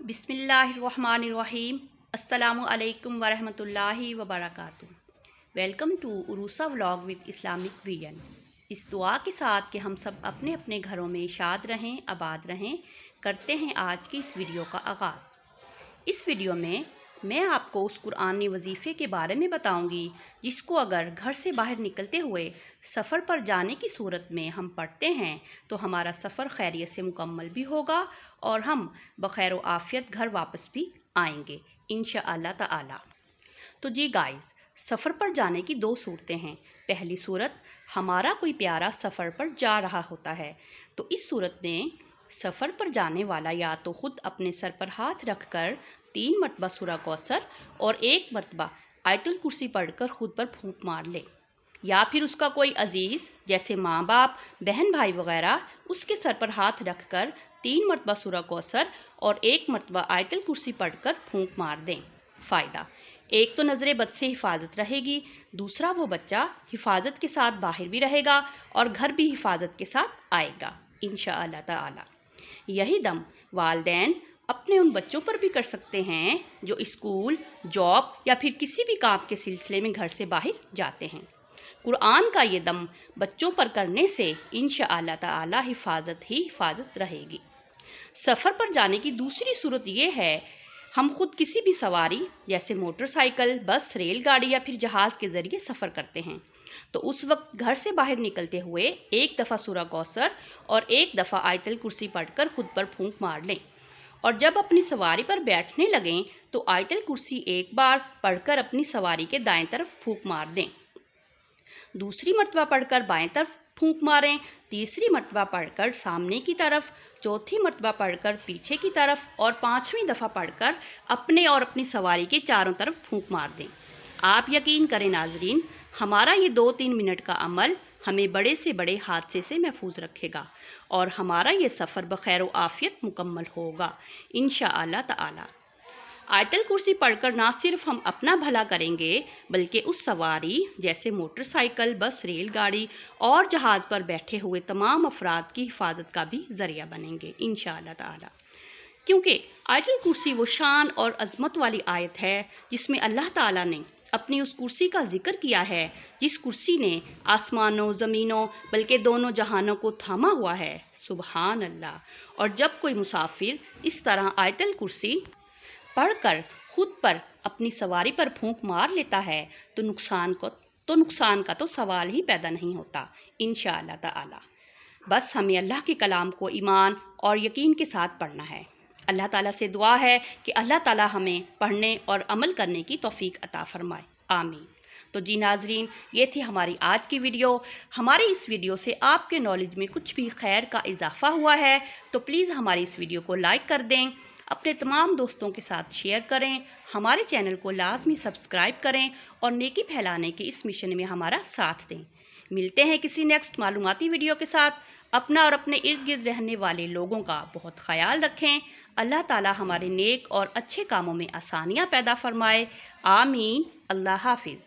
बिस्मिल्लाहिर्रहमानिर्रहीम। अस्सलामु अलैकुम वरहमतुल्लाहि वबरकातुहू। Welcome to Urusa vlog with Islamic vision. इस दुआ के साथ कि हम सब अपने अपने घरों में शाद रहें, आबाद रहें, करते हैं आज की इस वीडियो का आगाज़। इस वीडियो में मैं आपको उस कुरानी वजीफ़े के बारे में बताऊंगी जिसको अगर घर से बाहर निकलते हुए सफ़र पर जाने की सूरत में हम पढ़ते हैं तो हमारा सफ़र खैरियत से मुकम्मल भी होगा और हम बखैर व आफ़ियत घर वापस भी आएंगे इंशाअल्लाह ताला। तो जी गाइस, सफ़र पर जाने की दो सूरतें हैं। पहली सूरत, हमारा कोई प्यारा सफ़र पर जा रहा होता है, तो इस सूरत में सफ़र पर जाने वाला या तो ख़ुद अपने सर पर हाथ रख कर 3 मरतबा सूरह कौसर और 1 मरतबा आयतुल कुर्सी पढ़कर ख़ुद पर फूंक मार ले, या फिर उसका कोई अजीज़ जैसे माँ बाप, बहन भाई वगैरह उसके सर पर हाथ रख कर 3 मरतबा सूरह कौसर और 1 मरतबा आयतुल कुर्सी पढ़कर फूंक मार दें। फ़ायदा, एक तो नज़र बद से हिफाजत रहेगी, दूसरा वो बच्चा हिफाजत के साथ बाहर भी रहेगा और घर भी हिफाजत के साथ आएगा इंशाअल्लाह ताला। यही दम वालिदैन अपने उन बच्चों पर भी कर सकते हैं जो स्कूल, जॉब या फिर किसी भी काम के सिलसिले में घर से बाहर जाते हैं। कुरान का ये दम बच्चों पर करने से इंशाअल्लाह ताला हिफाजत ही हिफाजत रहेगी। सफ़र पर जाने की दूसरी सूरत ये है, हम खुद किसी भी सवारी जैसे मोटरसाइकिल, बस, रेलगाड़ी या फिर जहाज़ के ज़रिए सफ़र करते हैं, तो उस वक्त घर से बाहर निकलते हुए 1 दफ़ा सूरह कौसर और 1 दफ़ा आयतुल कुर्सी पढ़कर खुद पर फूंक मार लें, और जब अपनी सवारी पर बैठने लगें तो आयतुल कुर्सी 1 बार पढ़कर अपनी सवारी के दाएं तरफ फूंक मार दें, दूसरी मरतबा पढ़कर बाएं तरफ फूंक मारें, तीसरी मरतबा पढ़कर सामने की तरफ, चौथी मरतबा पढ़कर पीछे की तरफ और 5वीं दफ़ा पढ़कर अपने और अपनी सवारी के चारों तरफ फूंक मार दें। आप यकीन करें नाजरीन, हमारा ये 2-3 मिनट का अमल हमें बड़े से बड़े हादसे से महफूज रखेगा और हमारा ये सफ़र बखैर व आफ़ियत मुकम्मल होगा इंशाअल्लाह ताला। आयतुल कुर्सी पढ़कर ना सिर्फ हम अपना भला करेंगे बल्कि उस सवारी जैसे मोटरसाइकिल, बस, रेलगाड़ी और जहाज़ पर बैठे हुए तमाम अफराद की हिफाजत का भी ज़रिया बनेंगे इंशाअल्लाह ताला। क्योंकि आयतुल कुर्सी वो शान और अज़मत वाली आयत है जिसमें अल्लाह ताला ने अपनी उस कुर्सी का जिक्र किया है जिस कुर्सी ने आसमानों, ज़मीनों बल्कि दोनों जहानों को थामा हुआ है। सुबहान अल्लाह। और जब कोई मुसाफिर इस तरह आयतुल कुर्सी पढ़कर खुद पर अपनी सवारी पर फूंक मार लेता है तो नुकसान का तो सवाल ही पैदा नहीं होता इंशाअल्लाह ताला। बस हमें अल्लाह के कलाम को ईमान और यकीन के साथ पढ़ना है। अल्लाह ताला से दुआ है कि अल्लाह ताला हमें पढ़ने और अमल करने की तौफीक अता फरमाए, आमीन। तो जी नाजरीन, ये थी हमारी आज की वीडियो। हमारी इस वीडियो से आपके नॉलेज में कुछ भी खैर का इजाफा हुआ है तो प्लीज़ हमारी इस वीडियो को लाइक कर दें, अपने तमाम दोस्तों के साथ शेयर करें, हमारे चैनल को लाजमी सब्सक्राइब करें और नेकी फैलाने के इस मिशन में हमारा साथ दें। मिलते हैं किसी नेक्स्ट मालूमाती वीडियो के साथ। अपना और अपने इर्द गिर्द रहने वाले लोगों का बहुत ख्याल रखें। अल्लाह ताला हमारे नेक और अच्छे कामों में आसानियाँ पैदा फरमाए, आमीन। अल्लाह हाफिज़।